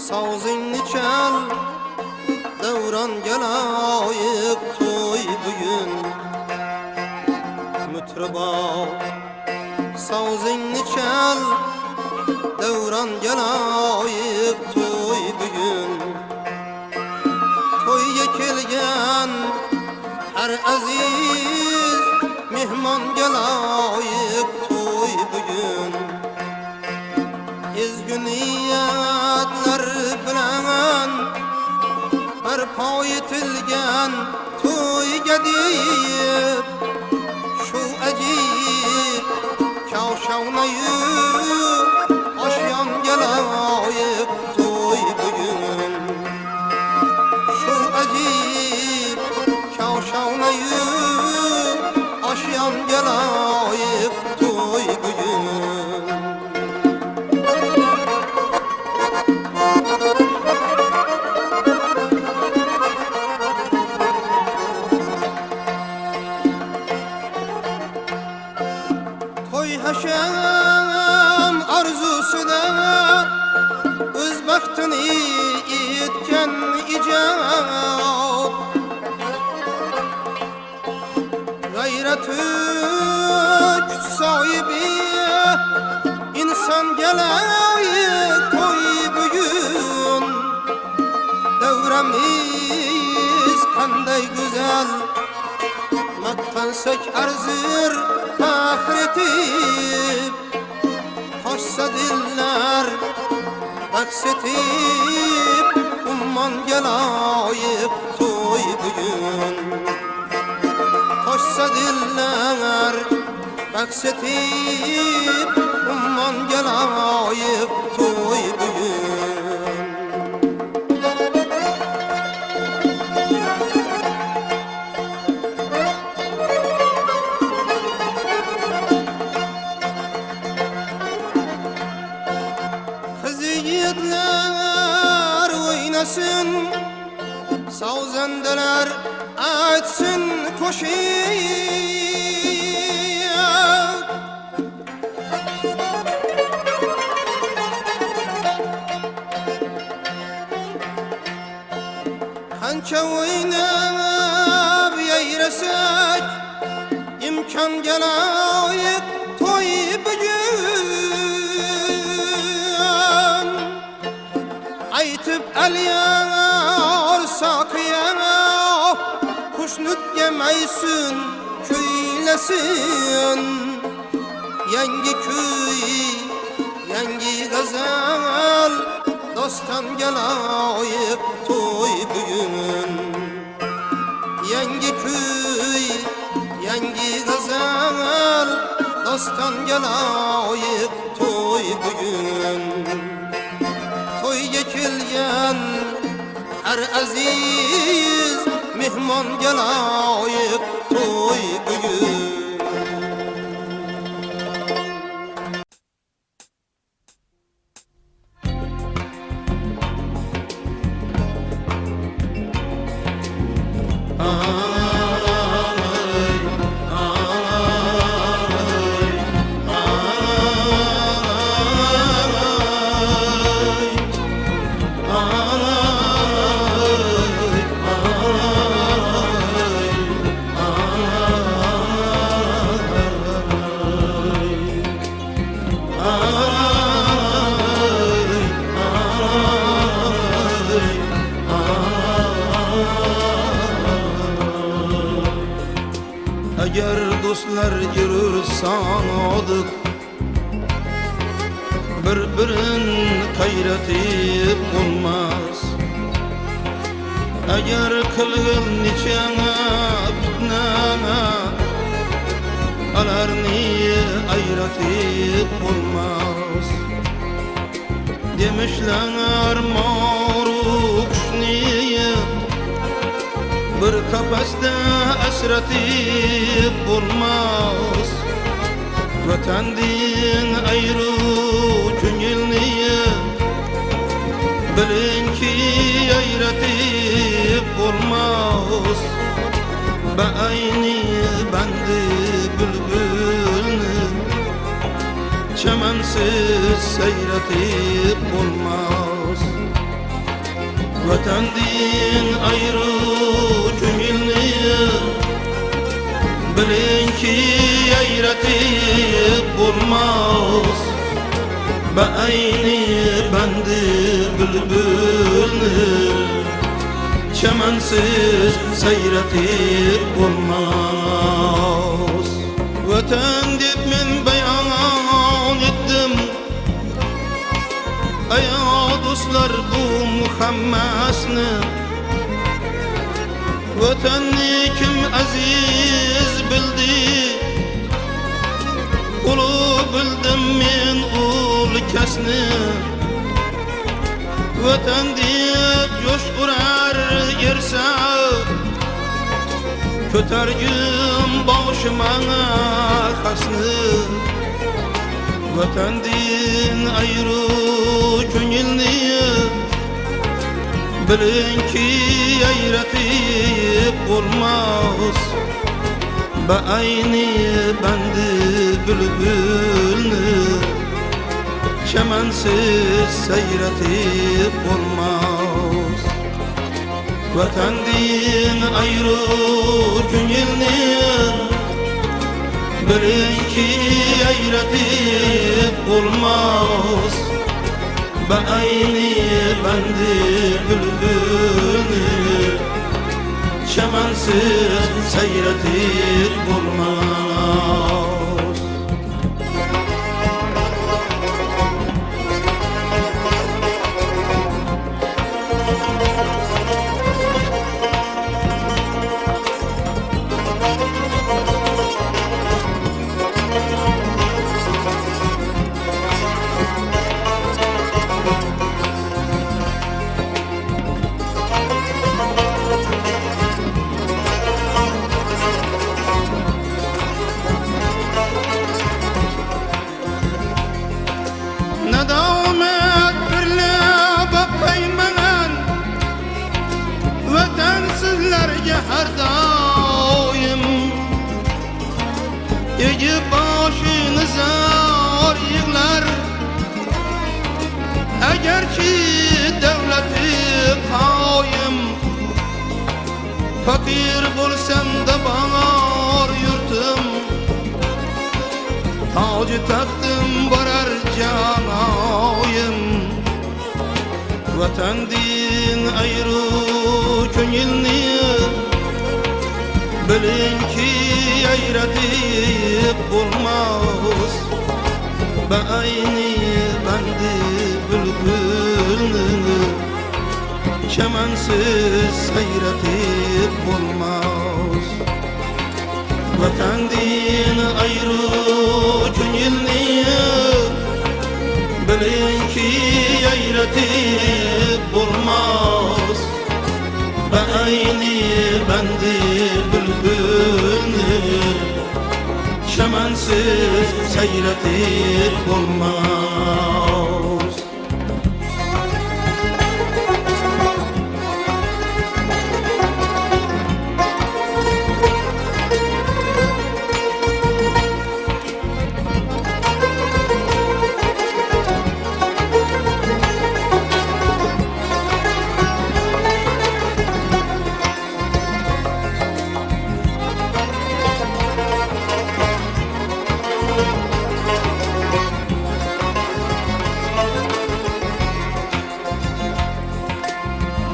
Sazingni çal, devran gelayık toy bugün. Mütreba, sazingni çal, devran gelayık toy bugün. Toyga kelgan her aziz mehmon gelayık toy bugün. Ezgü niyatlar bilen barpo etilgan to'yga deyip shu ajib kavshavnayu oshyon gelayık to'y bugün. Shu ajib kavshavnayu oshyon gelayık to'y bugün. Haşam arzusida öz baxtini yetgan ijod g'ayrati kuch sohibi inson gelayık to'y bugun. Davramiz qanday go'zal, maqtansak arzir faxr etib, toshsa dillar raqs etib, ummon gelayık to'y bugun. Toshsa dillar raqs etib, ummon gelayık to'y bugun. Yiğitler oynasın, sazandalar aytsın koşup. Qancha oynab yayrasak, imkon gelayık to'y bugun. Aytib alyor saqiya, xushnud yemaysin kuylasin. Yangi kuy, yangi g'azal, doston gelayık to'y bugun. Yangi kuy, yangi g'azal, doston gelayık to'y bugun. To'yga kelgan har aziz mehmon gelayık to'y bugun. Eğer dostlar yürür sanadık, bir-birin kayratib olmaz. Eğer kılgın niçene fitnene, alarni ayratib olmaz. Demişler mağrur kuşniye, bir kapasda esratib olmaz. Vatandin ayrı ko'ngilni bilin ki ayratib olmaz. Beayni bandi bülbülni çemensiz seyretib olmaz. Vatandin ayrı köngilni bilinki yayrati bulmaz Ba'ayni bandi bülbülni Çemensiz seyretir bulmaz Vatan dip men beyan ettim Aya dostlar bu muhammasni Vatanni kim aziz bildi Ulu bildim men ul kasni Vatan dip coşkurar yersa Kötergüm başıma hasni Vatan din ayrı köngilni Bilinki yayratib bulmaz Ba'ayni bandi bülbülni Çemensiz seyretib bulmaz Vatan din ayrı köngilni Bilinki yayratib bulmaz Ba'ayni bandi bülbülni Çemensiz seyretib bulmaz Nedamet birle bakayman Vatansizlarga har doim Egib boshini zor yig'lar Agarchi davlati qoyim Fakir bo'lsam da bor yurtim Tacı taktım barar canoyim Vatan din ayrı köngilni Bilinki yayratib bulmaz Ba'ayni bandi bülbülni Çemensiz seyretib bulmaz Vatan din ayrı köngilni Bilinki yayratib bulmaz Ba'ayni bandi bülbülni Çemensiz seyretib bulmaz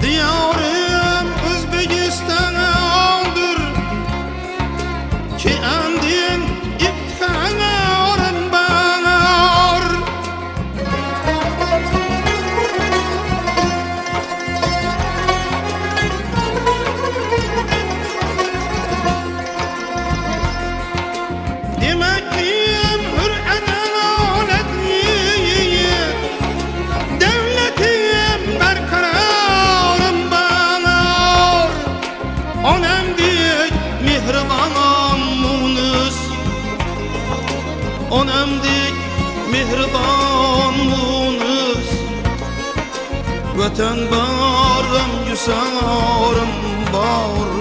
Diyarım Özbekistan'dır Ki andin iptanarım bağır Demekliyim hür adaletli Devletim berkarar Onam dik mihriban munus Onam dik mihriban munus Vatan barım yusarım bar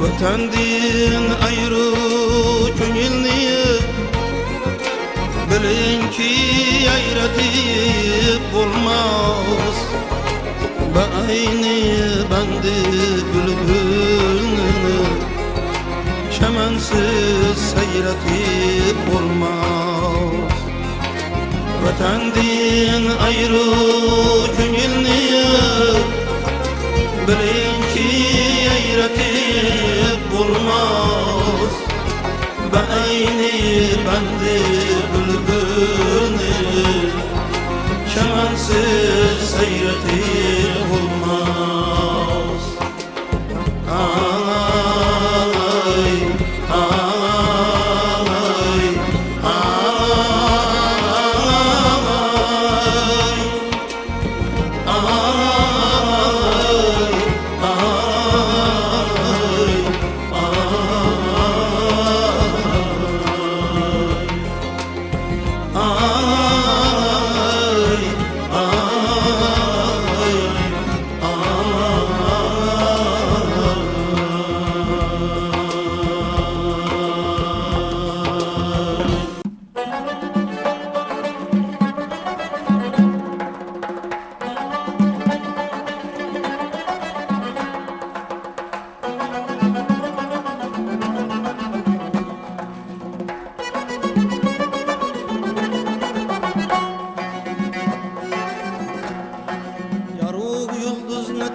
Vatan din ayrı köngilni Bilinki yayratib bulmaz Beyni bendi bülbülünü Çemensiz seyretip olmaz Vatandin ayrı künilni Bilin ki eyretip olmaz Beyni bendi bülbülünü Çemensiz seyretip olmaz Ay, ay,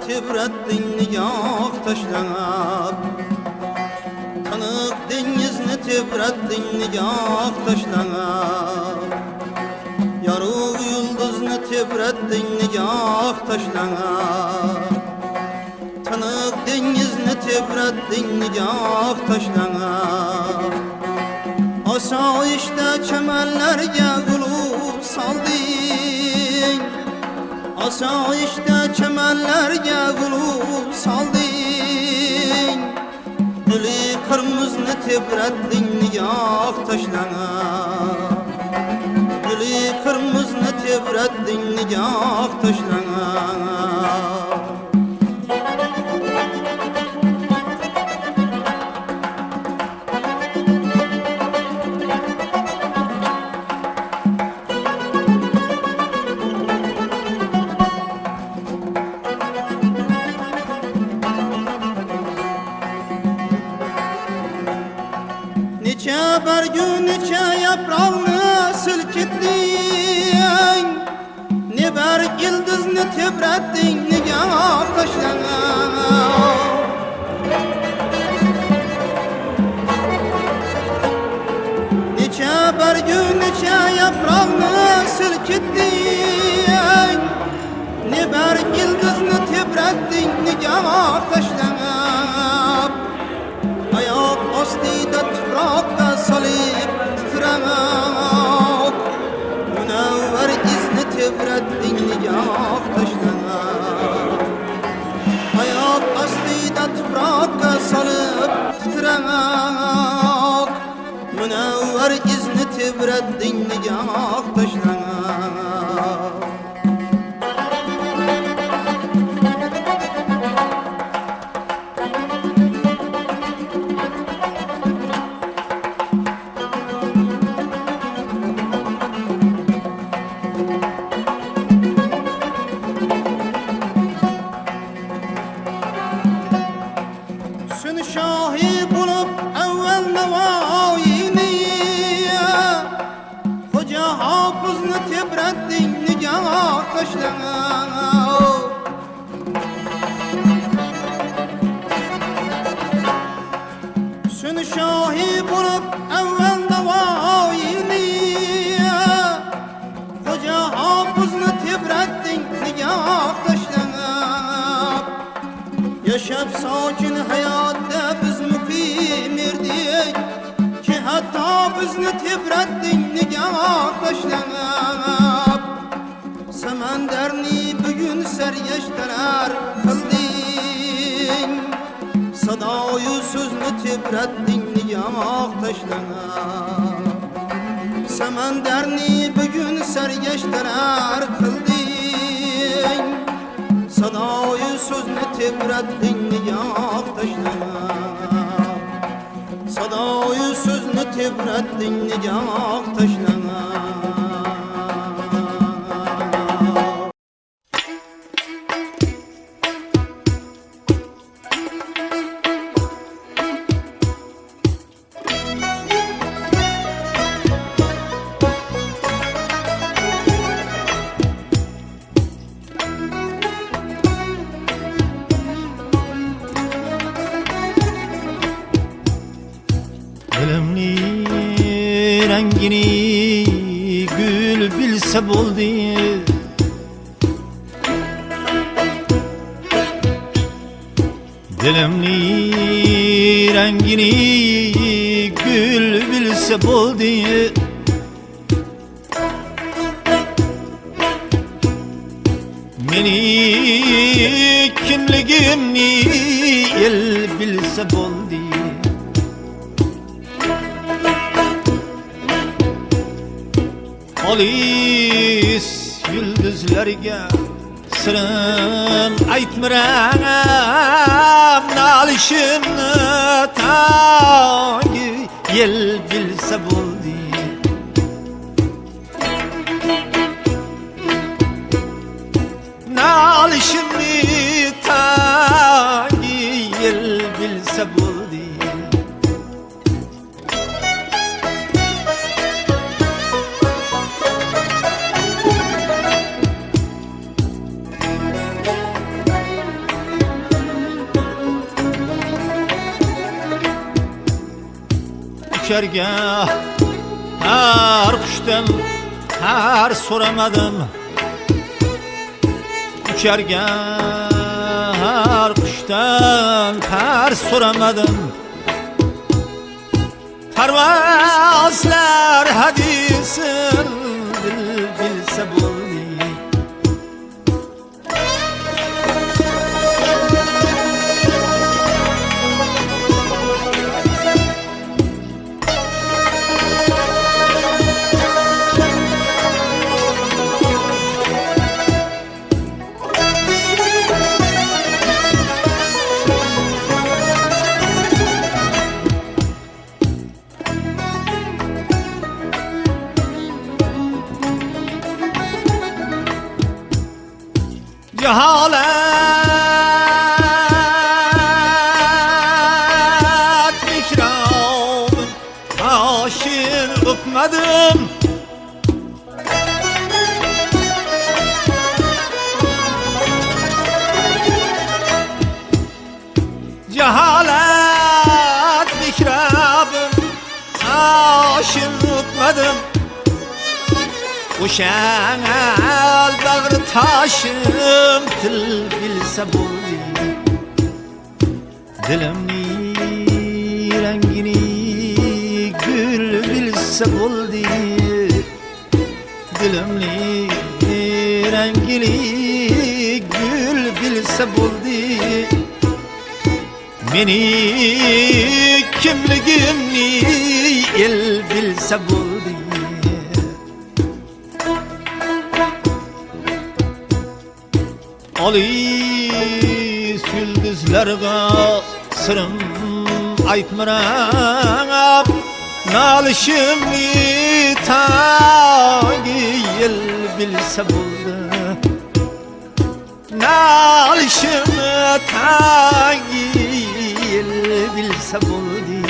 Tebrettin nigah taşlanıp Tanık denizini tebrettin nigah taşlanıp Yarık yıldızını tebrettin nigah taşlanıp Tanık denizini tebrettin nigah taşlanıp Asayişte çemenlerge gülüp saldın Asayişte çemenlerge gülüp saldın Gülü kırmızını tebrettin nigah taşlanıp Gülü kırmızını tebrettin nigah taşlanıp Neçe bergü neçe yaprağını silkittin Ne berk yıldızını tebrettin nigah taşlanıp Neçe bergü neçe yaprağını silkittin Ne berk yıldızını tebrettin nigah taşlanıp Ayak astida tupraqqa salib titremek Münevver izni tebrettin nigah taşlanıp Ayak astida tupraqqa salib titremek Münevver izni tebrettin nigah taşlanıp Şahi bulup evvel nevayini Hoca hafızını tebrettin nigah taşlanıp Sün şahi bulup evvel nevayini Hoca hafızını tebrettin nigah taşlanıp Yaşap sakin hayatta biz mukim irdik Ki hatta bizni tebrettin nigah taşlanıp Semenderni bugün seryeşteler kıldın Sadayı sözünü tebrettin nigah taşlanıp Semenderni bugün seryeşteler kıldın Sadayı sözünü tebrettin nigah taşlanıp Sadayı sözünü tebrettin nigah taşlanıp rengini gül bilse bo'ldi. Dilimni rengini gül bilse bo'ldi. Meni kimligimni el bilse bo'ldi. Olis yulduzlarga sirim aytmiram, nalishimni tangi el bilse bo'ldi. Nalishimni tangi el bilse bo'ldi. Uçarga har qushdan har so'ramadim. Uçarga har qushdan har so'ramadim. Parvozlar hadisin dil bilse bo'ldi. Cehalet mikrabın taşır öpmedim. Cehalet mikrabın taşır öpmedim. Uşan el bağır taşım til bilse bo'ldi. Dilimni rengini gül bilse bo'ldi. Dilimni rengini gül bilse bo'ldi. Meni kimligimni el bilse bo'ldi. Olis yulduzlarga sirim aytmiram, nalishimni tangi el bilse bo'ldi. Nalishimni tangi el bilse bo'ldi.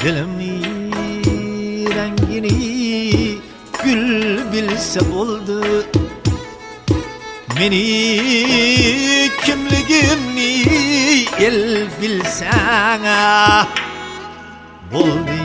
Dilimni rengini gül bilse bo'ldi. Meni kimligimni el bilsana bo'ldi.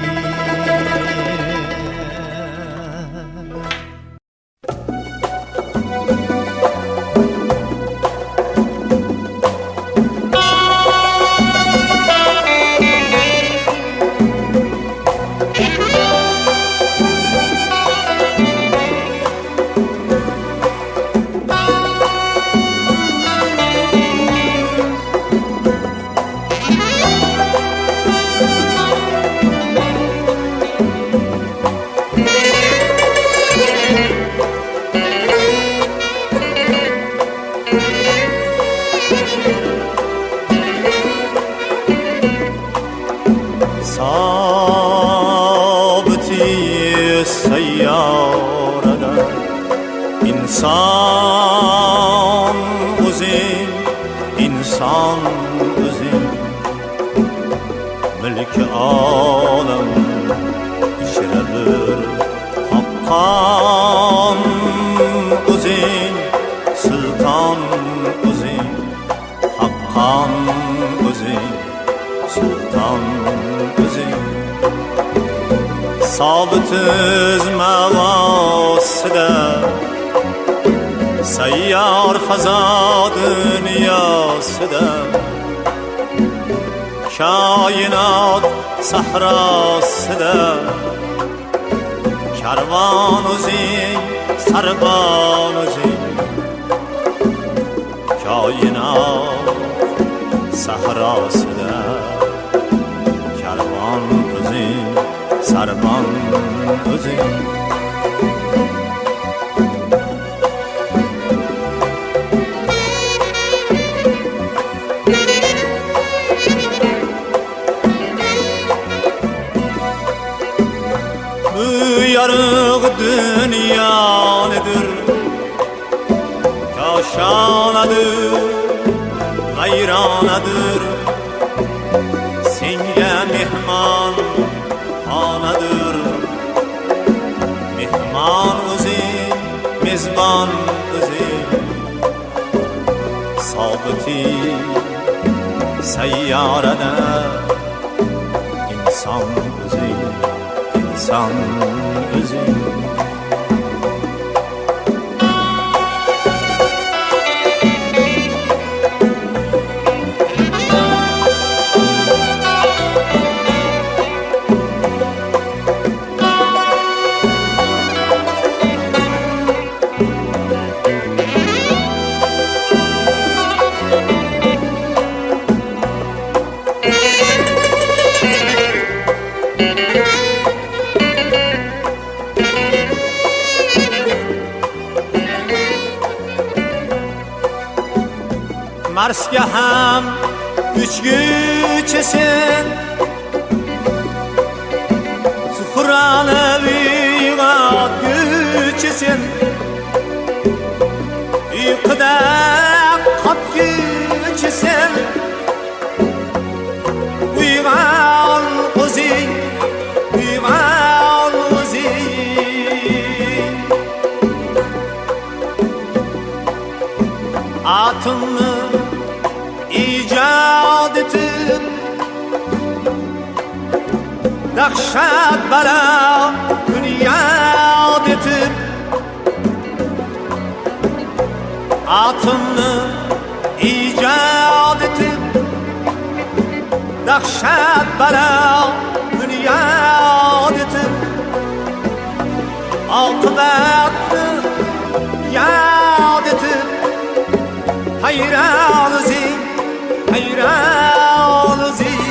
İnsan o'zing, inson o'zing, mulki olam ichradir haqqon o'zing, sulton o'zing, haqqon o'zing, sulton o'zing. ثابت مواسده سیار فضا دنیاسده کائنات صحراسده کروان و زین سربان و زین کائنات صحراسده کروان و زین سربان و زین yarık dünya nedir? Kaşanadır, gayranadır. Senge mehman hanadır. Mehman uzin, mezban uzin. Sabiti seyyarede insan uzin, insan uzin. Marsga ham uchguchisin Zuhrani uyg'otguchisin uyquda qotguchisin uyg'on o'zing uyg'on o'zing atomni ijod etib dahshat balo bunyod etib atomni ijod etib dahshat balo bunyod etib oqibatni yod etib hayron o'zing hayron o'zing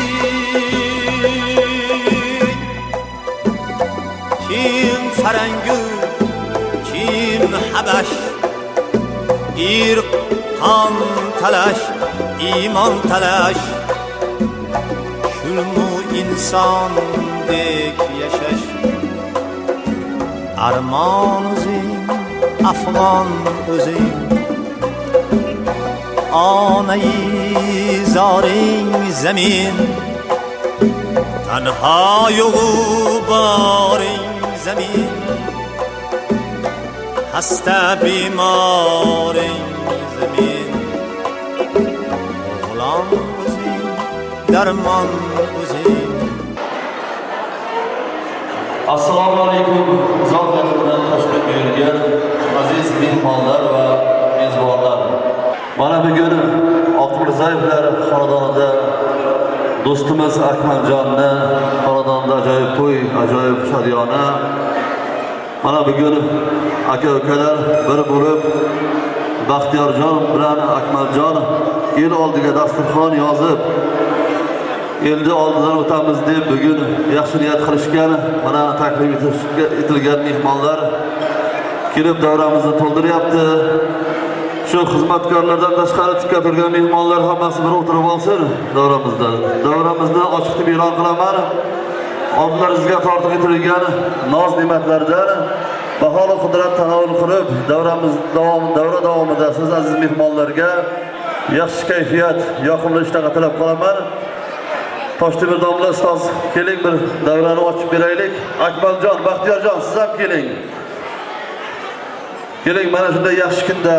kim farangu kim habash irq qon talash iymon talash shulmu insondek yashash armon o'zing afg'on o'zing onai zoring zamin tanho yo'g'u boring zamin hasta bimoring zamin o'g'lon o'zing darmon o'zing. Assalomu alaykum. Zot-Zotdan toshib buyurgan aziz mehmonlar va mezbonlar. Mana bugun Oqmirzayevlar xonadonida do'stimiz Akmaljonning xonadonida ajoyib to'y, ajoyib shadiyona. Mana bugun aka-ukalar bir bo'lib Baxtiyorjon bilan Akmaljon el oldiga dasturxon yozib elni oldidan o'tamiz deb bugun yaxshi niyat qilishgan. Mana taklif etilgan mehmonlar kelib davramizni to'ldiryapti. Şu xizmatkorlardan tashqari tikka turgan mehmonlar hammasi bir o'tirib olsin davramizda. Davramizda ochiq deb e'lon qilaman. Oldlaringizga tortiq etilgan noz ne'matlardan baholi qudrat tanovul qilib, davra davomida siz aziz mehmonlarga yaxshi kayfiyat, yoqimli ishtaqa tilab qolaman. Toshtemir domla ustoz, keling bir davrani ochib beraylik. Akmaljon, Baxtiyorjon, siz ham keling. Keling, mana shunday yaxshi kunda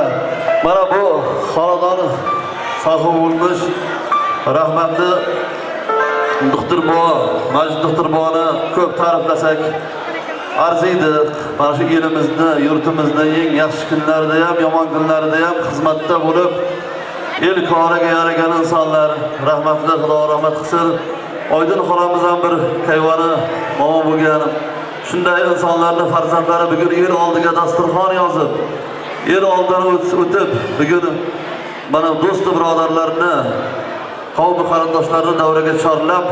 mana bu xonadon sohibi bo'lmish rahmatli doktor bobo, Majid doktor boboni ko'p ta'riflasak arziydi. Mana shu elimizni, yurtimizni eng yaxshi kunlarda ham, yomon kunlarda ham xizmatda bo'lib, el koriga yaragan insonlar, rahmatli Xudo rahmat qilsin. Oydin xolamiz ham bir kayvoni momo bo'lgan. Shunday insonlarning farzandlari bugun el oldiga dasturxon yozib, el oldidan o'tib, bugun mana do'st birodarlarni, qavm qarindoshlarini davraga chorlab,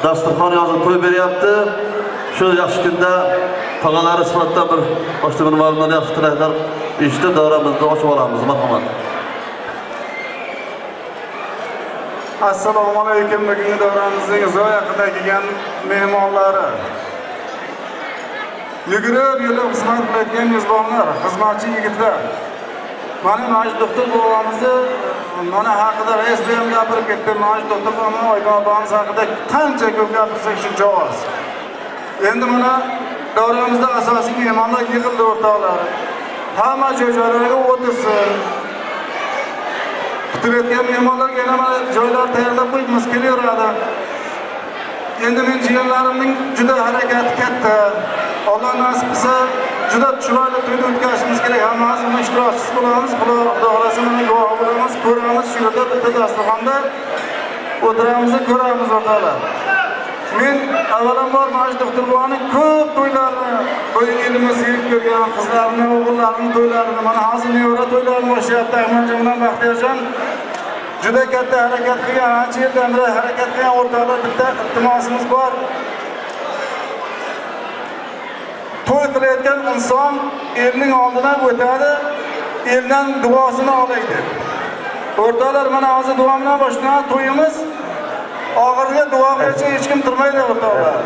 dasturxon yozib to'y beryapti. Shu yaxshi kunda tog'alari sifatida bir boshqa bir ma'lumotlar, yaxshi tilaklar eshitib davramizni ochib olamiz. Marhamat. Assalomu alaykum. Bugungi davramizning uzoq yaqinda kelgan mehmonlari. Yugurib yo'lib xizmat qilayotgan mezbonlar, xizmatchi yigitlar. Mana Majid doktor bobomizni mana haqida rais bilan gapirib ketdi. Majid doktor bobomiz Oydin bobomiz haqida qancha ko'p gapirsak shuncha oz. Endi mana davramizda asosiy mehmonlar yig'ildi o'rtoqlar. Hamma joylarga o'tirsin. Kutilayotgan mehmonlarga yana mana joylar tayyorlab qo'yibmiz, kelaveradi. Endi men jiyanlarimning juda harakati katta. Alloh nasib qilsa, juda chiroyli to'yni o'tkazishimiz kerak. Hammamiz buni ishtirokchisi bo'lamiz. Xudo xohlasa mana guvoh bo'lamiz, ko'ramiz, shu yerda bitta dasturxonda o'tiramiz, ko'ramiz o'rtoqlar. Men avvalambor Majid doktor boboning ko'p to'ylarini, bu elimizga yetib kelgan qizlarni, o'g'illarning to'ylarini, mana hozir nevara to'ylarini boshlayapti. Ahmadjon bilan Baxtiyorjon juda katta harakat qilgan, ancha yildan beri harakat qilgan o'rtoqlar. Bitta iltimosimiz bor. To'y qilayotgan inson elning oldidan o'tadi, eldan duosini oladi. O'rtoqlar, mana hozir duo bilan boshlanadi to'yimiz. Oxiriga duogacha hech kim turmaydi o'rtoqlar.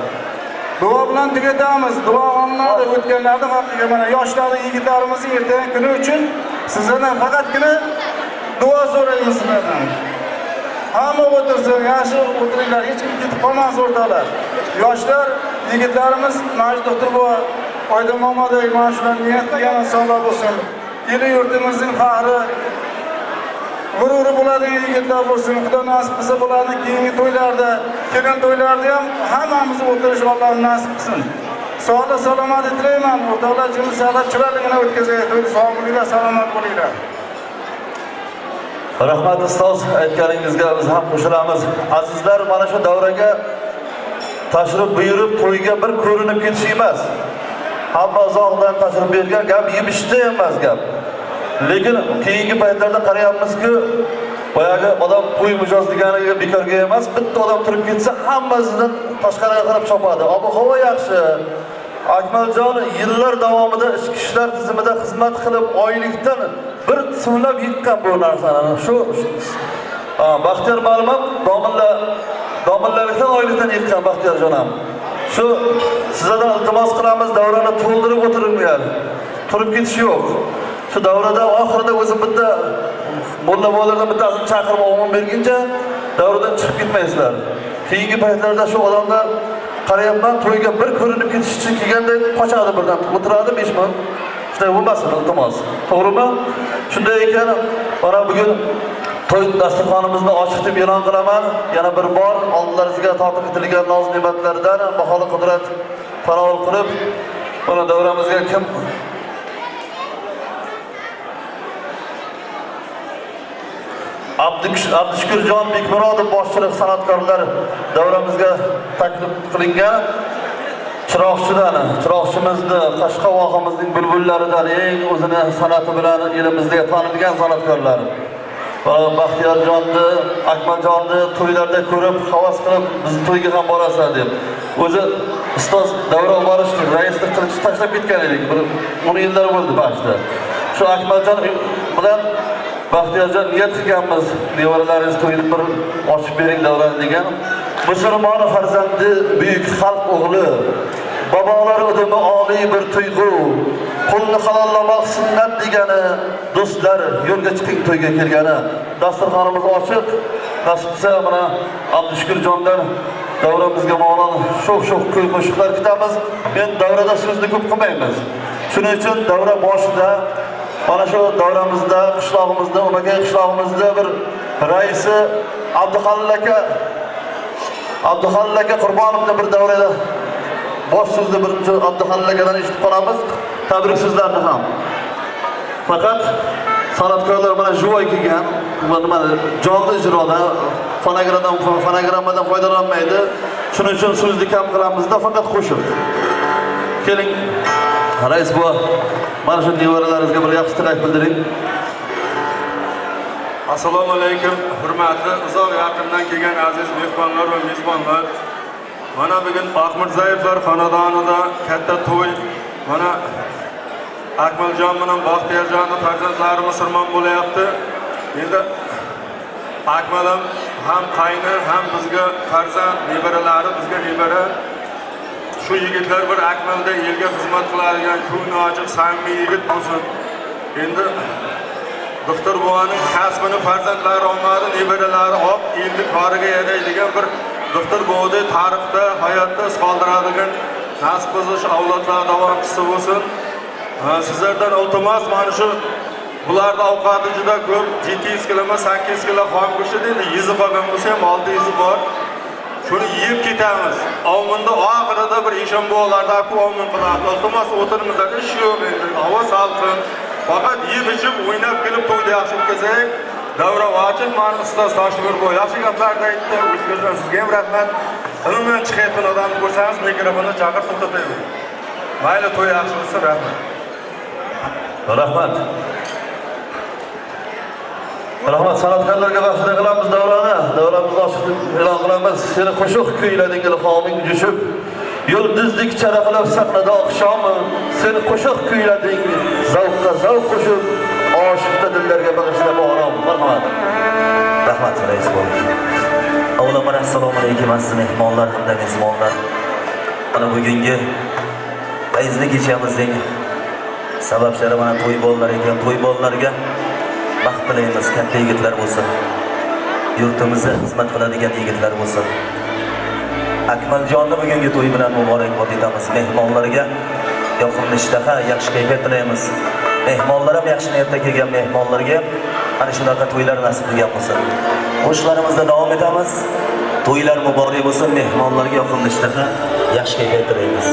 Duo bilan tugatamiz. Duo olinadi o'tganlarning haqqiga. Mana yoshlarning, yigitlarimizning ertangi kuni uchun sizlardan faqatgina duo so'raymiz sizlardan. Hamma o'tirsin, yaxshi o'tiringlar, hech kim ketib qolmasin o'rtoqlar. Yoshlar, yigitlarimiz Majid doktor bobo, Oydin Mamadov mana shular niyat qilgan insonlar bo'lsin. Eli yurtimizning faxri, g'ururi bo'ladigan yigitlar bo'lsin. Xudo nasib qilsa bularning keyingi to'ylarda, kelin to'ylarda ham hammamiz o'tirish Alloh nasib qilsin. Sog'lik salomat tilayman. O'rtoqlar jinoyat saqlab chiroyligina o'tkazaylik. To'yni sog' bo'linglar, salomat bo'linglar. Rahmat ustoz, aytganingizga biz ham qo'shilamiz. Azizlar, mana shu davraga tashrif buyurib to'yga bir ko'rinib ketish emas. Hamma uzoqdan tashrif bergan gap yemishda emas gap. Lekin keyingi paytlarda qarayapmizki, boyagi odam to'y mijoz deganiga bekorga emas, bitta odam turib ketsa hammasidan tashqariga qarab chopadi. Ob-havo yaxshi. Akmaljon yillar davomida ichki ishlar tizimida xizmat qilib, oylikdan bir so'mlab yiqqan bu narsani. Shu Baxtiyor ma'lumot, domillarlikdan oylikdan yiqqan Baxtiyorjon ham. Shu sizlardan iltimos qilamiz, davrani to'ldirib o'tiringlar. Turib ketish yo'q. Shu davrada oxirida o'zim bitta molla-molladan bittasini chaqirib omon berguncha davradan chiqib ketmaysizlar. Keyingi paytlarda shu odamlar qarayapman, to'yga bir ko'rinib ketish uchun kelganda qochadi birdan, o'tiradi 5 minut. Shunday bo'lmasin, iltimos. To'g'rimi? Shunday ekan, mana bugun to'y dasturxonimizni ochiq deb e'lon qilaman. Yana bir bor oldlaringizga taqdim etilgan noz-ne'matlardan baholi qudrat farovon qilib, mana davramizga kim Abdushukurjon Bekmurodov boshchilik san'atkorlar davramizga taklif qilingan chiroqchimizni, Qashqavohimizning bulbullaridan, eng o'zini san'ati bilan elimizda tanilgan san'atkorlar. Baxtiyorjonni, Akmaljonni to'ylarda ko'rib, havas qilib, biz to'yga ham borasizlar deb. O'zi ustoz davra borishdi, raislik qilib tashlab ketgan edik. 10 yillar bo'ldi bashda. Shu Akmaljon bilan Baxtiyorjon niyat qilganmiz, nevaralaringiz to'yini bir ochib bering davrani degan. Musulmon farzandi, buyuk xalq o'g'li, bobolar o'dimi oliy bir tuyg'u, qulni halollamoq sunnat degani, do'stlar yo'lga chiqing to'yga kelgani. Dasturxonimiz ochiq. Nasib qilsa mana Abdushukurjondan davramizga ma'lum sho'x kuy qo'shiqlar kutamiz. Men davrada so'zni ko'p qilmaymiz. Shuning uchun davra boshida mana shu davramizda, qishlog'imizda, Umakay qishlog'imizda bir raisi Abduhalil aka Qurbonovni bir davrada bosh so'zni birinchi Abduhalil akadan eshitib qolamiz. Tabrik so'zlarini ham. Faqat san'atkorlar mana Juvoy kelgan, mana jonli ijroda fonogrammadan foydalanmaydi. Shuning uchun so'zni kam qilamizda, faqat qo'shiq. Keling, rais bu mana shu nevaralaringizga bir yaxshi tilak bildiring. Assalomu alaykum, hurmatli uzoq yaqindan kelgan aziz mehmonlar va mezbonlar. Mana bugun Ahmirzayevlar xonadonida katta to'y. Mana Akmaljon bilan Baxtiyorjonning farzandlari musulmon bo'layapti. Endi Akmalim ham qayni, ham bizga farzand, nevaralari bizga nevara. Shu yigitlar bir Akmalda elga xizmat qiladigan ko'ngli ochiq, samimiy yigit bo'lsin. Endi doktor buvaning kasbini farzandlari olmadi, nevaralari olib, elni koriga yaraydigan bir doktor buvada tarixda, hayotda iz qoldiradigan nasib qilish avlodlar davomchisi bo'lsin. Sizlardan iltimos mana shu bularda ovqati juda ko'p, 700 kg, 800 kg xom go'shti endi yezi qolgan bo'lsa ham 600 bor. Shuni yeb ketamiz. Avminda oxirida bir eshon buvalarda ku avmin qiladi. Iltimos o'tirmizlar, ish yo'q endi, havo salqin. Faqat yeb ichib o'ynab kelib to'yda yaxshi o'tkazaylik. Davra ochiq, mana ustoz Toshmir bu yaxshi gaplarni aytdi. O'tkazgan sizga ham rahmat. Umuman chiqayotgan odamni ko'rsangiz mikrofonni chaqirib to'xtataylik. Mayli, to'y yaxshi bo'lsin, rahmat. Rahmat. Rahmat, san'atkorlarga bahsda qilamiz davrani. Davramizni ochiq e'lon qilamiz. Seni qo'shiq kuylading ilhoming jushib. Yulduzlik charaqlab sahnada oqshomi, seni qo'shiq kuylading, zavqqa zavq qo'shib, oshiqda dillarga bag'ishlab orom. Marhamat. Rahmat rais bo'ldi. Avvalambor assalomu alaykum aziz mehmonlar hamda mezbonlar. Mana bugungi fayzli kechamizning sabablari mana to'y bolalar ekan. To'y bolalarga baxt tilaymiz, katta yigitlar bo'lsin. Yurtimizga xizmat qiladigan yigitlar bo'lsin. Akmaljonning bugungi to'yi bilan muborakbod etamiz. Mehmonlarga yoqimli ishtaha, yaxshi kayfiyat tilaymiz. Mehmonlar ham yaxshi niyatda kelgan mehmonlarga ana shunaqa to'ylar nasib qilgan bo'lsin. Qo'shiqlarimizda davom etamiz. To'ylar muborak bo'lsin, mehmonlarga yoqimli ishtaha, yaxshi kayfiyat tilaymiz.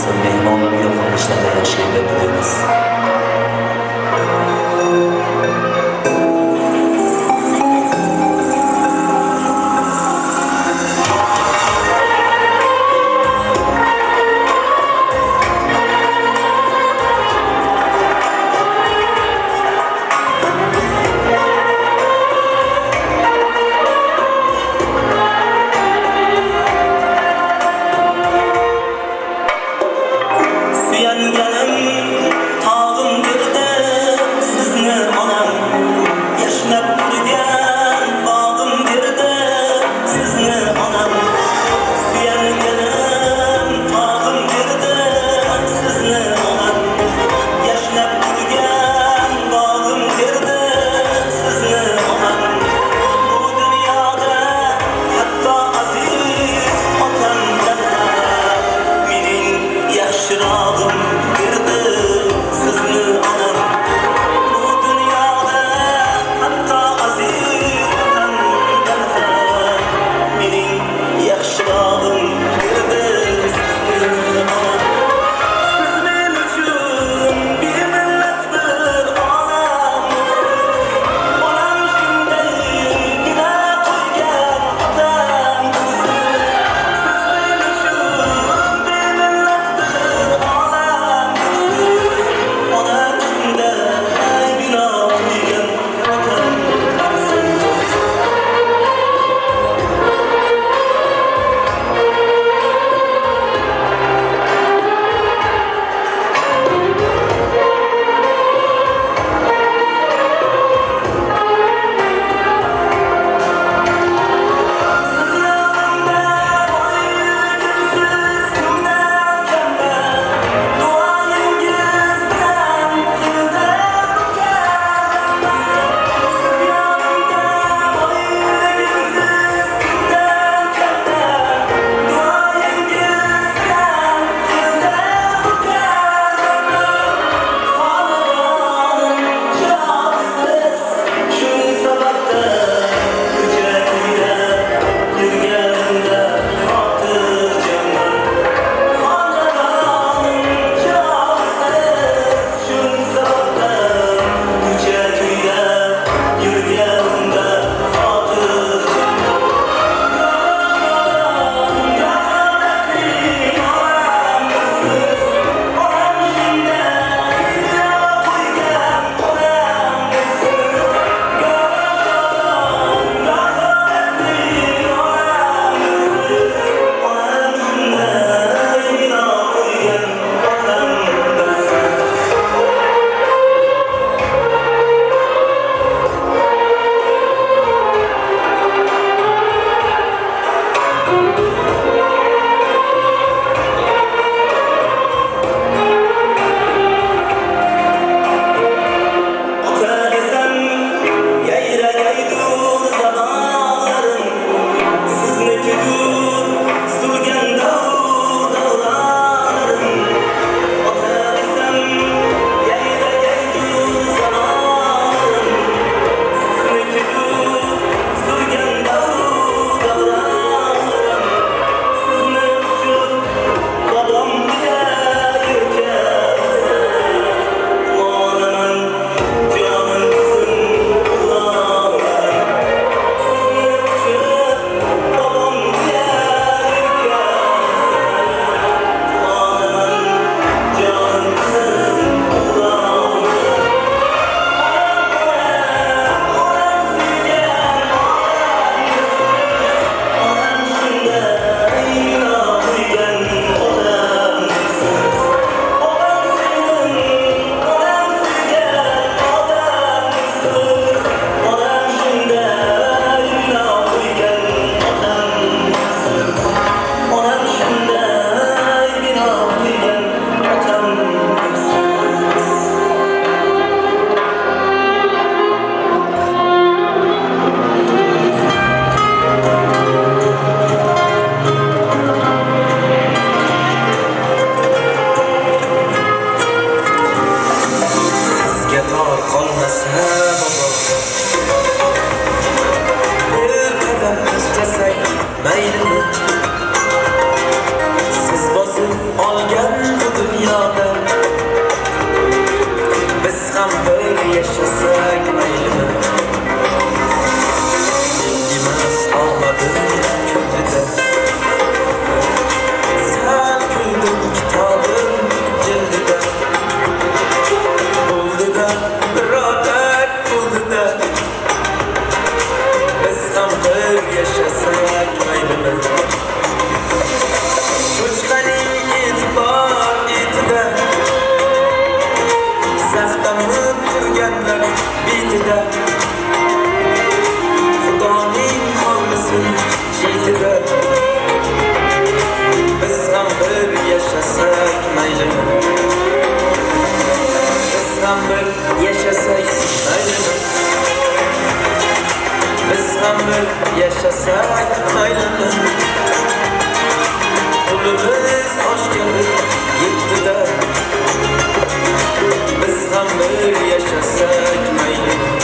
bo'lsin, mehmonlarga qilishlarda yashaylar tilaymiz. yaşasak maylimi Pulimiz oshkabi yettida Biz ham bir yaşasak maylimi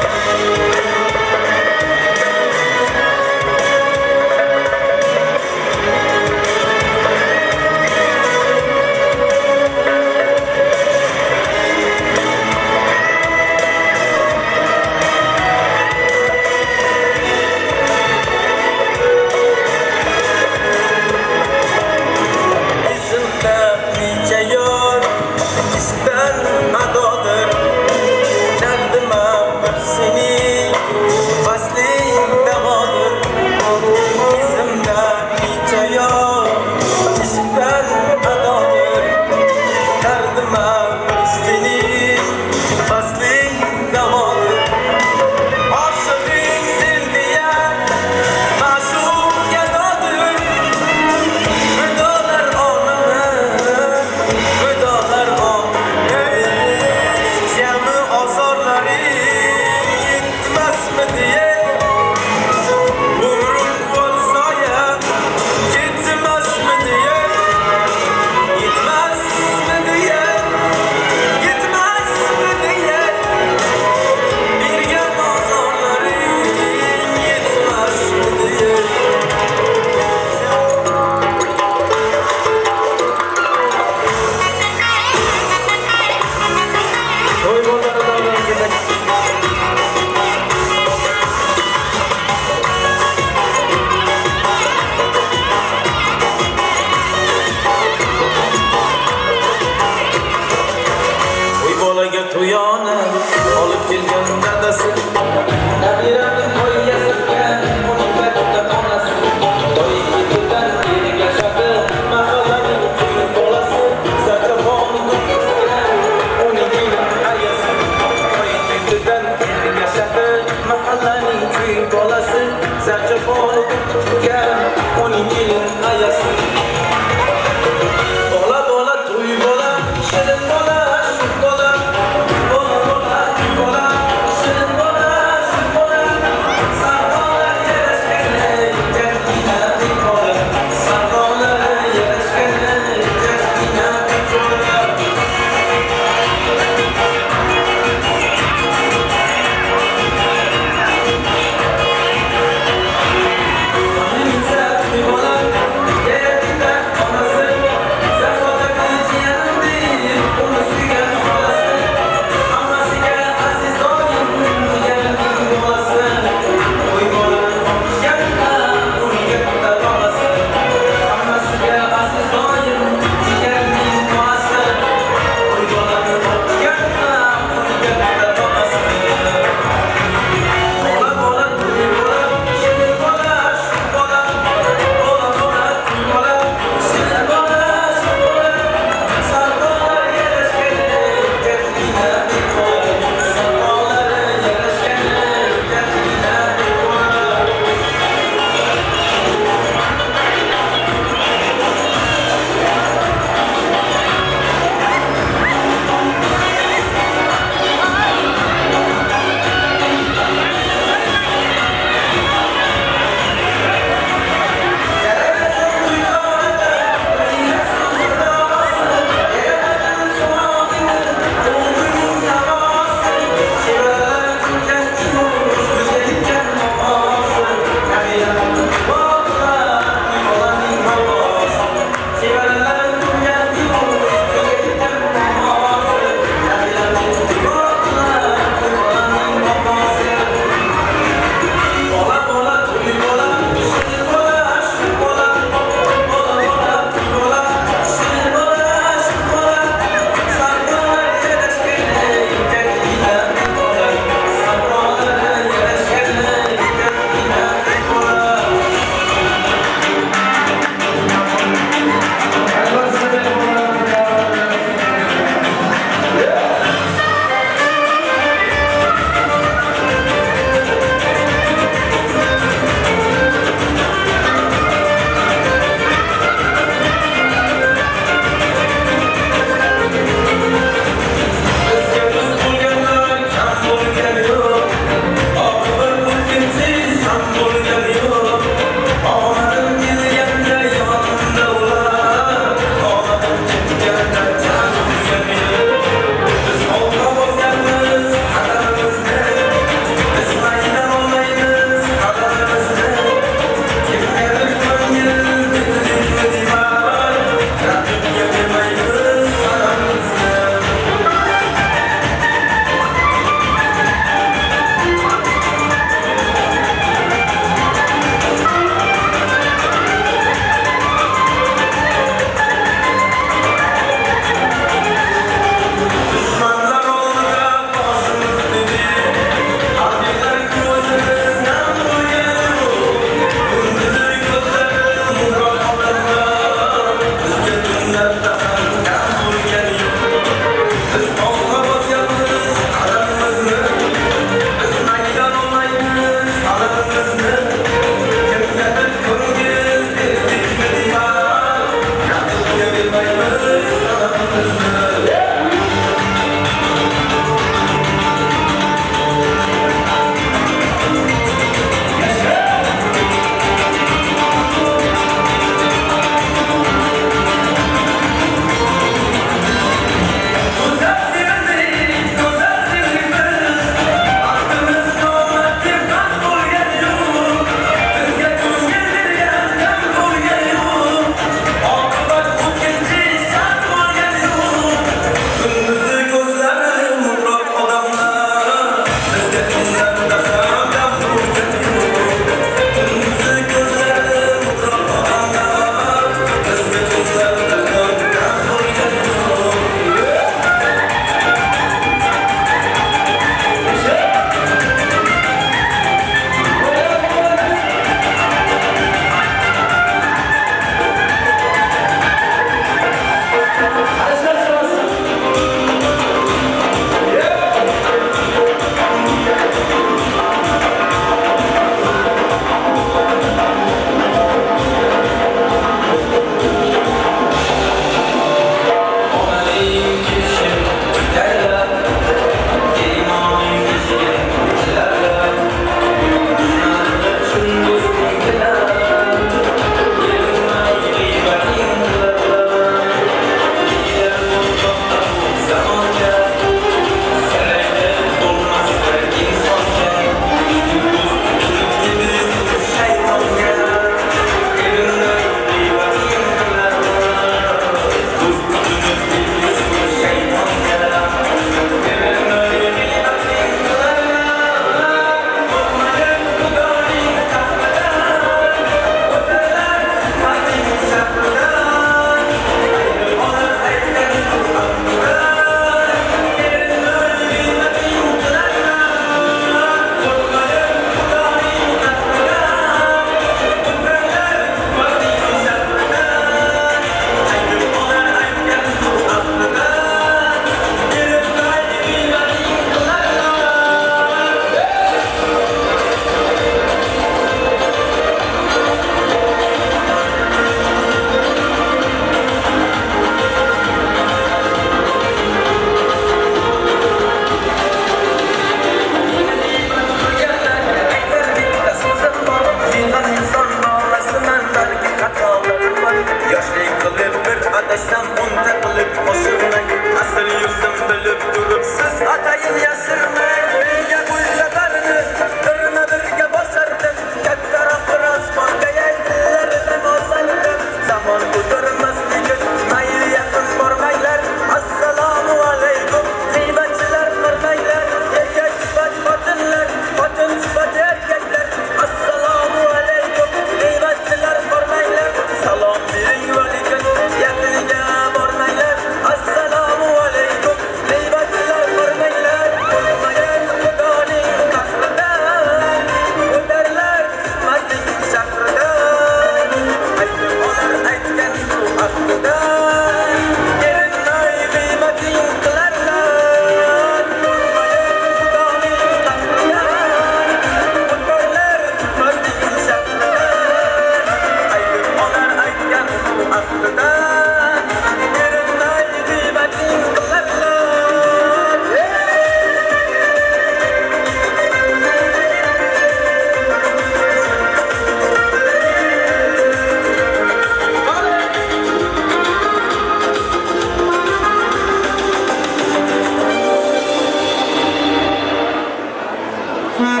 Zaman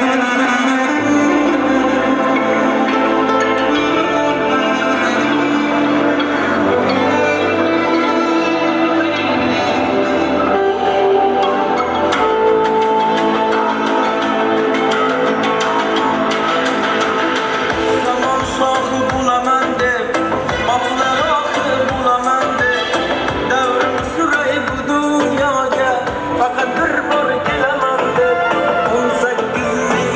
şahı bulaman deb, batılar ahı bulaman deb, davrim süray bu dunyoga, faqat bir bor kelaman deb, 18 ming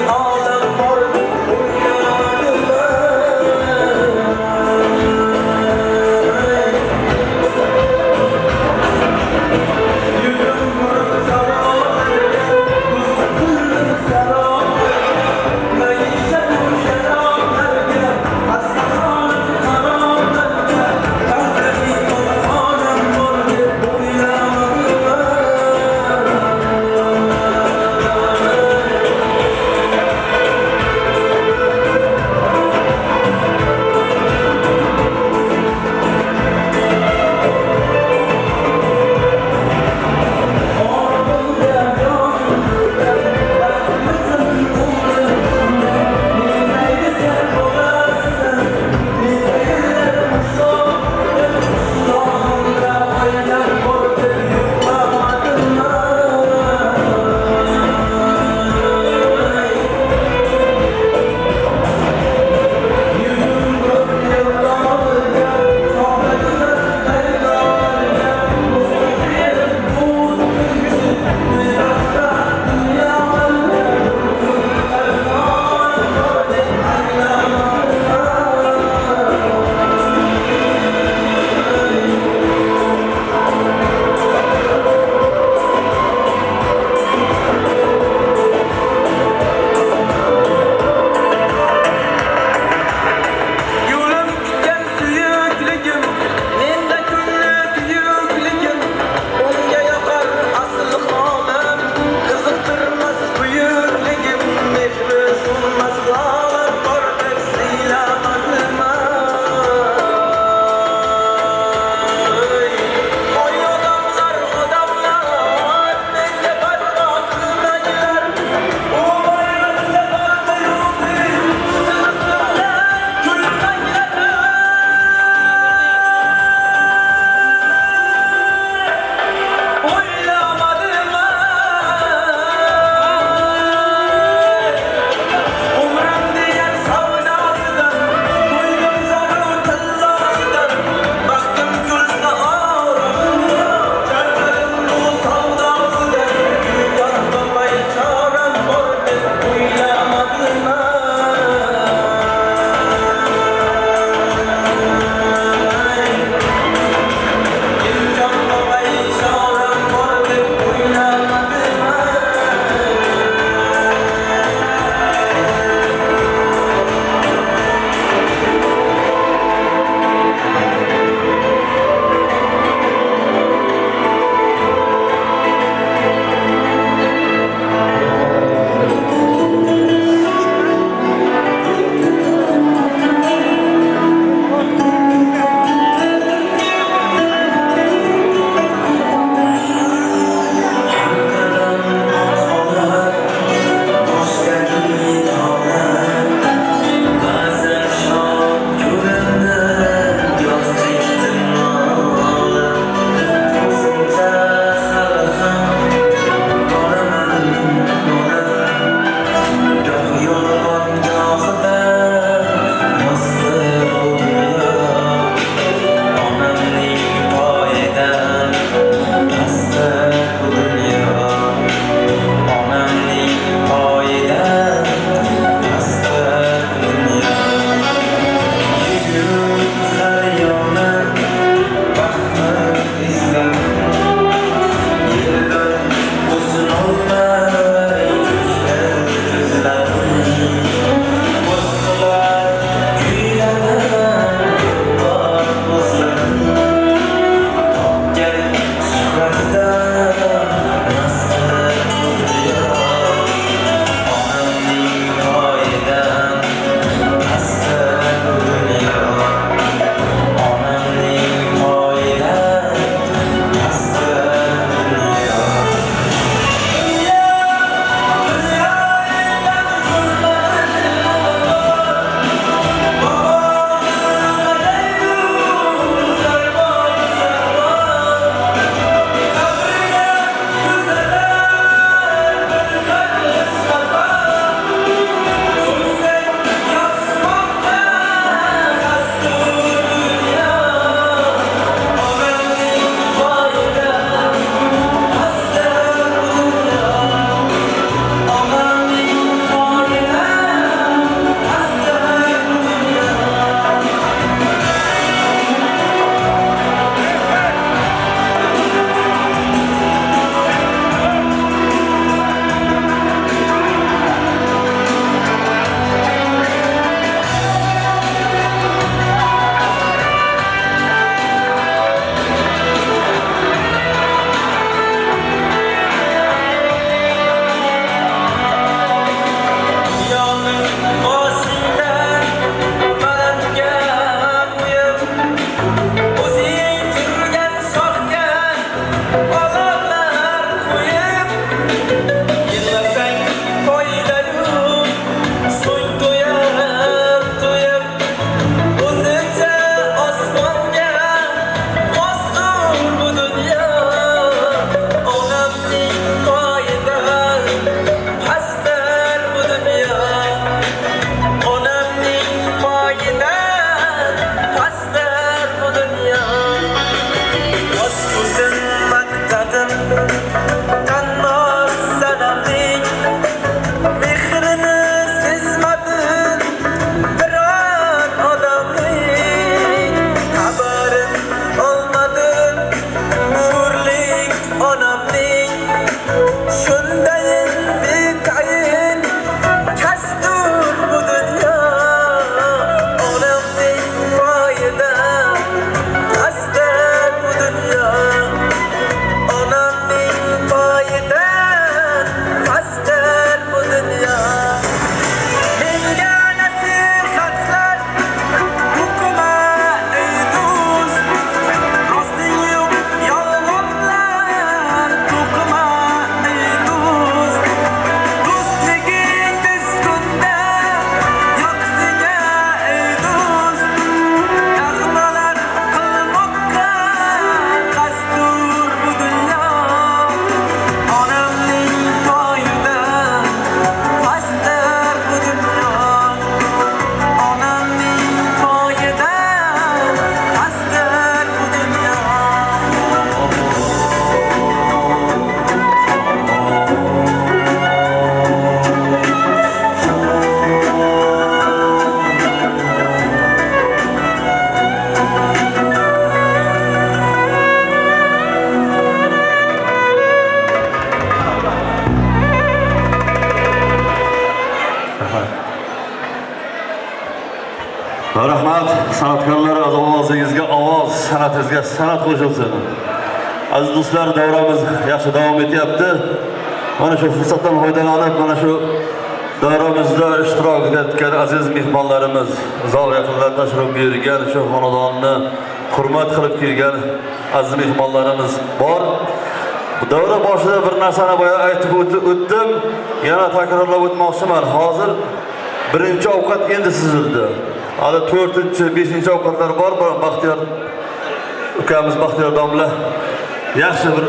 Rahmat, san'atkorlar ovozingizga ovoz, san'atingizga san'at qo'shilsin. Aziz do'stlar, davramiz yaxshi davom etyapti. Mana shu fursatdan foydalanib, mana shu davramizda ishtirok etgan aziz mehmonlarimiz, zal yaqinlarida tashrif buyurgan, shu xonadonni hurmat qilib kelgan aziz mehmonlarimiz bor. Davra boshida bir narsani boya aytib o'tdim, yana takrorlab o'tmoqchiman. Hozir birinchi ovqat endi sizildi. Hali 4-chi, 5-chi ovqatlar bor. Baxtiyor ukamiz Baxtiyor domla yaxshi bir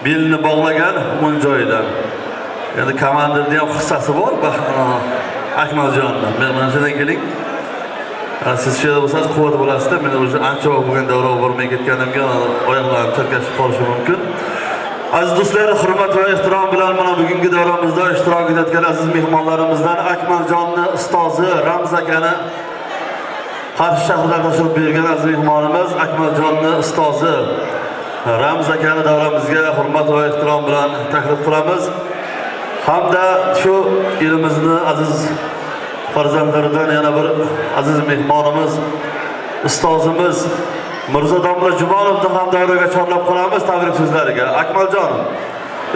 belini bog'lagan o'ng joyidan. Endi komandirning ham hissasi bor, Akmaljonning. Men mana shundan keling. Siz shu yerda bo'lsangiz quvvat bo'lasizda. Men o'sha ancha bo'lgan davra bormay ketganimga oyoqlarim chalkashib qolishi mumkin. Aziz do'stlar, hurmat va ehtirom bilan mana bugungi davramizda ishtirok etayotgan aziz mehmonlarimizdan Akmaljonning ustozi Ramz akani, Qarshi shahridan tashrif buyurgan aziz mehmonimiz Akmaljonning ustozi Ramz akani davramizga hurmat va ehtirom bilan taklif qilamiz. Hamda shu elimizni aziz farzandlaridan yana bir aziz mehmonimiz, ustozimiz Mirzo domla Jumonovni ham davraga chorlab qolamiz tabrik so'zlariga. Akmaljon,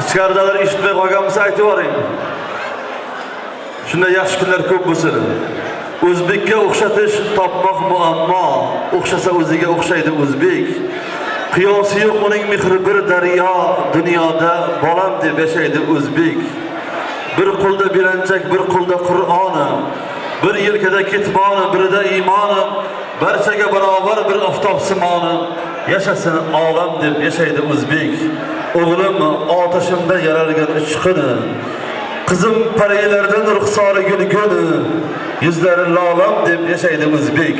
ichkaridalar eshitmay qolgan bo'lsa aytib yuboring. Shunday yaxshi kunlar ko'p bo'lsin. O'zbekka o'xshatish topmoq muammo, o'xshasa o'ziga o'xshaydi o'zbek. Qiyosi yo'q uning mehri bir daryo, dunyoda bolam deb yashaydi o'zbek. Bir qo'lda belanchak, bir qo'lda Qur'oni, bir yelkada ketmoni, birida iymoni, barchaga barobar bir oftob simoni, yashasin olam deb yashaydi o'zbek. O'g'lim otashimda yaralgan uchquni, qizim parilardan ruxsori gulguni, yuzlari lolam deb yashaydi o'zbek.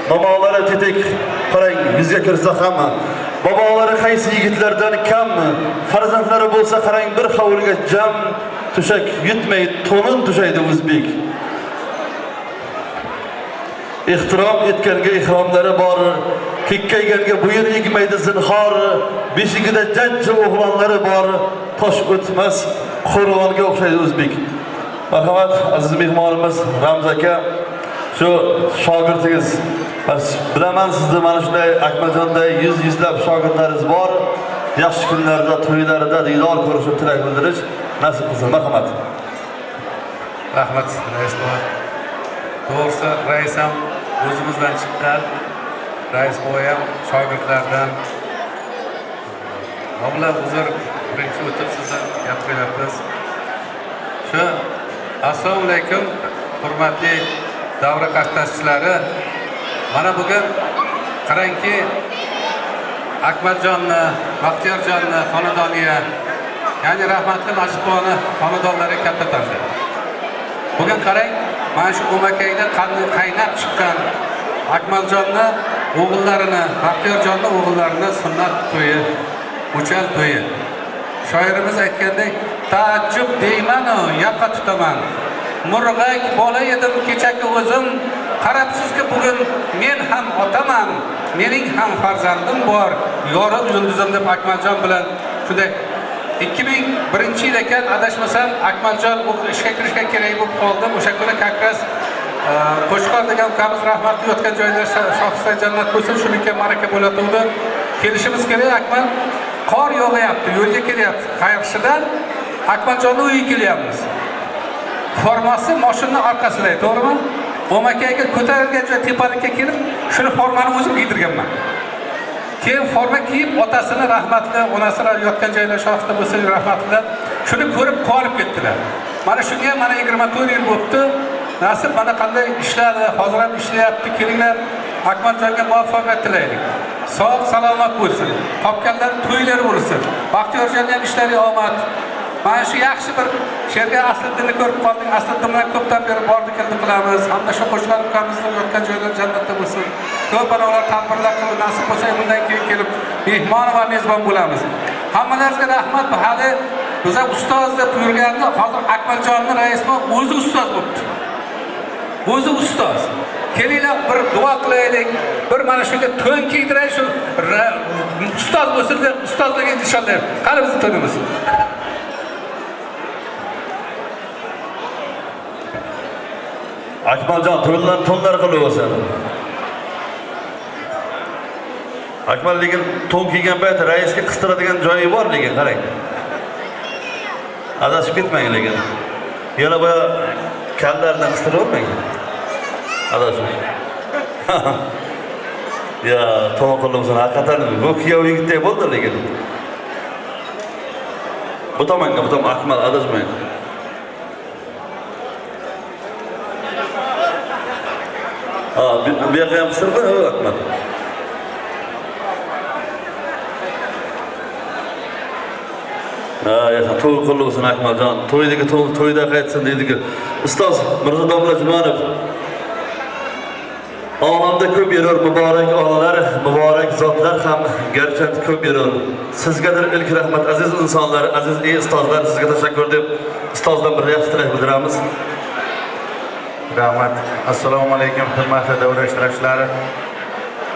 Momolari tetik qarang yuzga kirsa hamma, bobolari qaysi yigitlardan kammi, farzandlari bo'lsa qarang bir hovliga jam, tushak yutmay to'nin tushaydi o'zbek. Ehtirom etganga ihromlari bor, kekkayganga bo'yin egmaydi zinhor, beshigida jajji o'g'lonlari bor, tosh o'tmas qo'rg'onga o'xshaydi o'zbek. Marhamat aziz mehmonimiz Ramz aka, shu shogirdingiz, bilaman sizni mana shunday Akmaljonday yuzlab shogirdlaringiz bor. Yaxshi kunlarda, to'ylarida diydor ko'rishib tilak bildirish nasib qilsin. Marhamat. Rahmat rais boy. To'g'risi rais ham o'zimizdan chiqqan, rais boy ham shogirdlardan. Domla uzr birinchi o'tib sizdan gap qilyapmiz. Shu assalomu alaykum hurmatli davra qatnashchilari. Mana bugun qarangki Akmaljonni, Baxtiyorjonni xonadoniga, ya'ni rahmatli Majidboni xonadonlari katta tandi. Bugun qarang, mana shu O'makayda qaynab chiqqan Akmaljonni o'g'illarini, Baxtiyorjonni o'g'illarini sunnat to'yi, o'chal to'yi. Shoirimiz aytgandek, taajjub deyman-u, yoqqa tutaman. Murg'ak bola edim kechaki o'zim, qarabsizki bugun men ham otaman, mening ham farzandim bor, yorug' yulduzim deb Akmaljon bilan shunday 2001-yil ekan adashmasam Akmaljon ishga kirishga kerak bo'lib qoldi. O'sha kuni kakras Qo'shqor degan ukamiz rahmatli yotgan joyda shohistay jannat bo'lsin, shunga maraka bo'latuvdi. Kelishimiz kerak Akmal. Qor yog'yapti, yo'lga kelyapti. Qayiqshidan Akmaljonning uyiga kelyapmiz. Formasi mashinaning orqasida, to'g'rimi? O'makayga ko'tarilgan joy tepalikka kelib, shuni formani o'zim giydirganman. Keyin forma kiyib, otasini rahmatli, onasini yotgan joylar shohista bo'lsa rahmatli, shuni ko'rib qolib ketdilar. Mana shunga mana 24 yil bo'libdi. Nasib mana qanday ishladi, hozir ham ishlayapti. Kelinglar, Akmaljonga muvaffaqiyat tilaylik. Sog' salomat bo'lsin. Topganlar to'ylari bo'lsin. Baxtiyorjonning ham ishlari omad. Mana shu yaxshi bir she'rga Asliddinni ko'rib qoldik. Asliddin bilan ko'pdan beri bordi keldi qilamiz. Hamda shu Qo'shqor ukamizning yotgan joylar jannatda bo'lsin. Ko'p balolar tadbirlar qilib nasib bo'lsa bundan keyin kelib mehmon va mezbon bo'lamiz. Hammalaringizga rahmat. Hali biz ham ustoz deb yurganda hozir Akmaljonning raismi o'zi ustoz bo'libdi. O'zi ustoz. Kelinglar bir duo qilaylik. Bir mana shunga to'n kiydiray, shu ustoz bo'lsin deb ustozlarga inshaalloh. Qani biz to'nimiz. Akmaljon to'nlar qilib olsan. Akmal lekin to'n kiygan payt raisga qistiradigan joyi bor lekin qarang. Adashib ketmang lekin. Yana bu kallarni qistirib olmang. Adashib. Ya, to'n qilib olsan haqiqatan bu kuyov yigitdek bo'ldi lekin. Bu tomonga Akmal adashmang. Bu yoqqa ham qistirdi Akmal. To'y qilib olsin Akmaljon. To'yda qaytsin deydi-ku. Ustoz Mirzo Domla Jumanov. Olamda ko'p yurur muborak onalar, muborak zotlar ham garchi ko'p yurur. Sizgadir ilk rahmat aziz insonlar, aziz ustozlar, sizga tashakkur deb ustozdan bir yaxshi tilak bildiramiz. Rahmat. Assalomu alaykum hurmatli davra ishtirokchilari.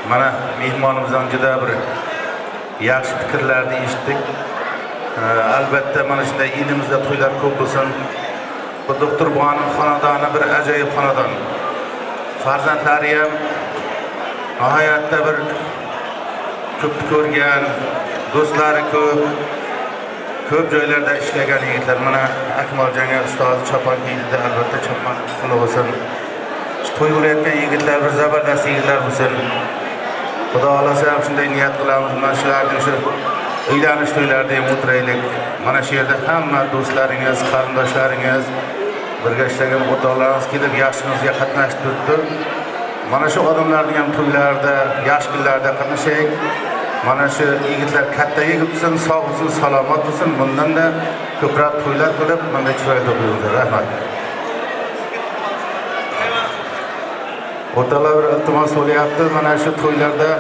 Mana mehmonimizdan juda bir yaxshi fikrlarni eshitdik. Albatta mana shunday elimizda to'ylar ko'p bo'lsin. Bu doktor Buxoning xonadoni bir ajoyib xonadon. Farzandlari ham nihoyatda bir ko'p ko'rgan, do'stlari ko'p joylarda ishlagan yigitlar. Mana Akmaljonga ustoz chopon kiydida, albatta chopon qilib olsin. To'y bo'layotgan yigitlar bir zabardast yigitlar bo'lsin. Xudo xolasa ham shunday niyat qilamiz. Mana shularning shu uylanish to'ylarida ham o'tiraylik. Mana shu yerda hamma do'stlaringiz, qarindoshlaringiz, birga ishlagan o'rtoqlaringiz kelib yaxshimizga qatnashib turibdi. Mana shu odamlarning ham to'ylarida, yaxshi kunlarda qatnashaylik. Mana shu yigitlar katta yigit bo'lsin, sog' bo'lsin, salomat bo'lsin. Bundan da ko'proq to'ylar qilib, mana chiroyli bo'lsin. Rahmat. O'rtalar bir iltimos bo'lyapti. Mana shu to'ylarda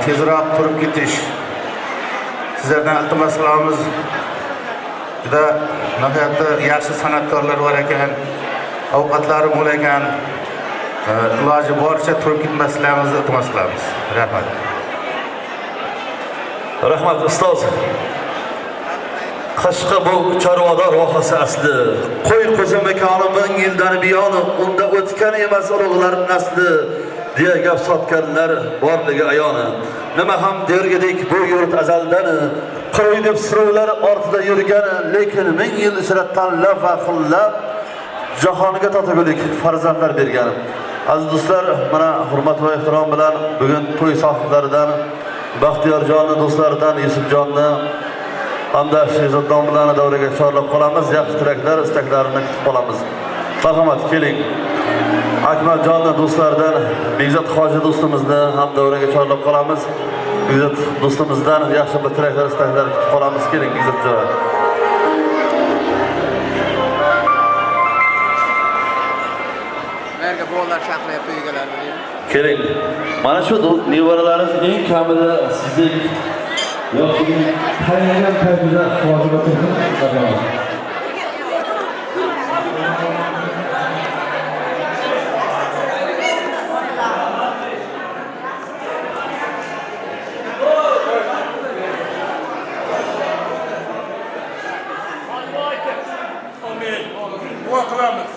tezroq turib ketish. Sizlardan iltimos qilamiz. Juda nihoyatda yaxshi san'atkorlar bor ekan, ovqatlari mo'l ekan. Iloji boricha turib ketmasliklaringizni iltimos qilamiz. Rahmat. Rahmat ustoz. Qashqa bu chorvador vohasi asli. Qo'y qo'za makoni 1000 yildan buyon unda o'tgan emas ulug'lar nasli. Diye gap sotganlar borligi ayoni. Nima ham dergidek bu yurt azaldan qo'y deb suruvlar ortida yurgan, lekin 1000 yil ichra tanlab va xillab jahonga totagulik farzandlar bergan. Aziz do'stlar, mana hurmat va ehtirom bilan bugun to'y sohiblaridan Baxtiyorjonni do'stlaridan Yusufjonni hamda Shehzod domlalarni davraga chorlab qolamiz. Yaxshi tilaklar, istaklarini kutib qolamiz. Marhamat, keling. Akmaljonning do'stlaridan Begzod hoji do'stimizni ham davraga chorlab qolamiz. Begzod do'stimizdan yaxshi bir tilaklar, istaklar kutib qolamiz. Keling Begzodjon. Merga bolalar chaqirayapti uygalarni. Keling. Mana shu nevaralaringiz eng kamida sizning yoki tayinlagan paytida hozir o'tirsin. Dua qilamiz.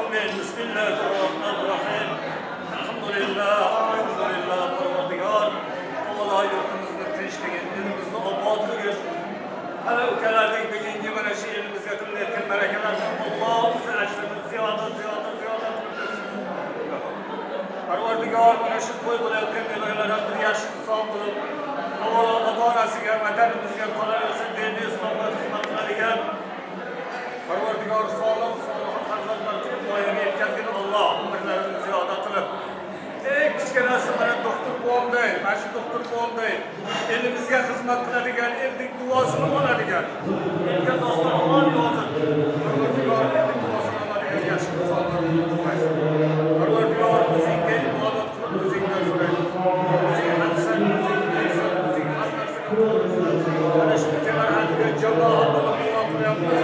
Amin. Bismillahirrohmanirrohim. Alhamdulillah, Parvardigor. Alloh yurtimizni tinchligin, elimizni obodligin. Ana ukalarning bugungi mana shu elimizga qilayotgan barakalarni Alloh o'zi ajrini ziyoda Parvardigor mana shu to'y bo'layotgan bolalarga bir yaxshi hisob qilib, avvalo ota-onasiga, vatanimizga qolaversin, diniy islomga xizmat qiladigan Parvardigor solih farzandlar voyaga yetkazgan Alloh umrlarini ziyoda qilib, eng kichkinasi mana doktor bo'lmday, mana shu doktor bo'lmday elimizga xizmat qiladigan, elning duosini oladigan, elga doston yozib, Parvardigor elning duosini oladigan yaxshi insonlarni qo'ysin. Parvardigor o'zingga ibodat qilib, o'zingdan so'raymiz. O'zing hamsan, o'zing mana shu jamoatga jamoat bo'lib duo qilyapmiz.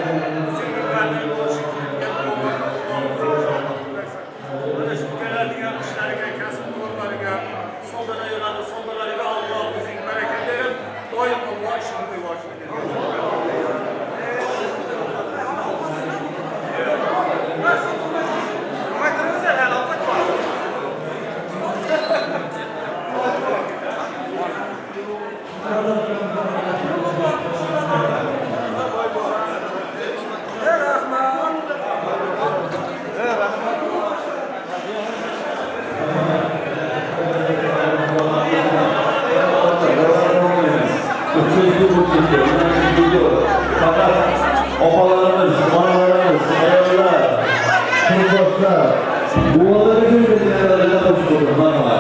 Mana shu keladigan ishlariga, kasb ko'rlariga, savdolariga Alloh o'zing baraka berib, doim Alloh ishini rivojlantirsin. boshqa buvalarga ko'rganlarga qo'shib qo'ydim. Mana.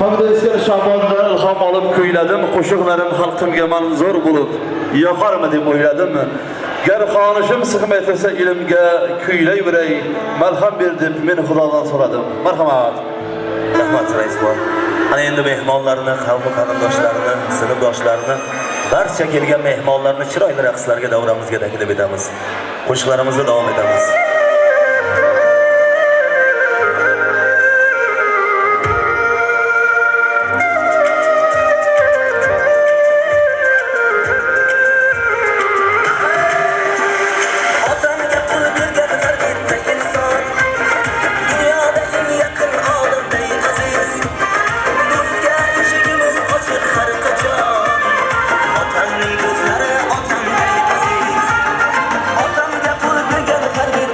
Hamda eskari Shabondan ilhom olib kuyladim, qo'shiqlarim xalqimga manzur bo'lib, yoqarmi deb o'yladim. Gar qonishim sig'maytirsa ilmga kuylayveray, malham ber deb men Xudodan so'radim. Marhamat. Rahmat rais bor. Ana endi mehmonlarni, qavm qarindoshlarini, sinfdoshlarini, barcha kelgan mehmonlarni chiroyli raqslarga davramizga taklif etamiz. Qo'shiqlarimizni davom etamiz. Otamga pul bergan har bir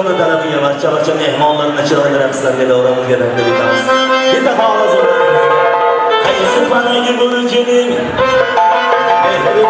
nishonni talabiga barcha mehmonlarni chiroyli raqslarga davramizga taklif etamiz. Bitta hozir. Qaysi panagi burchining mehri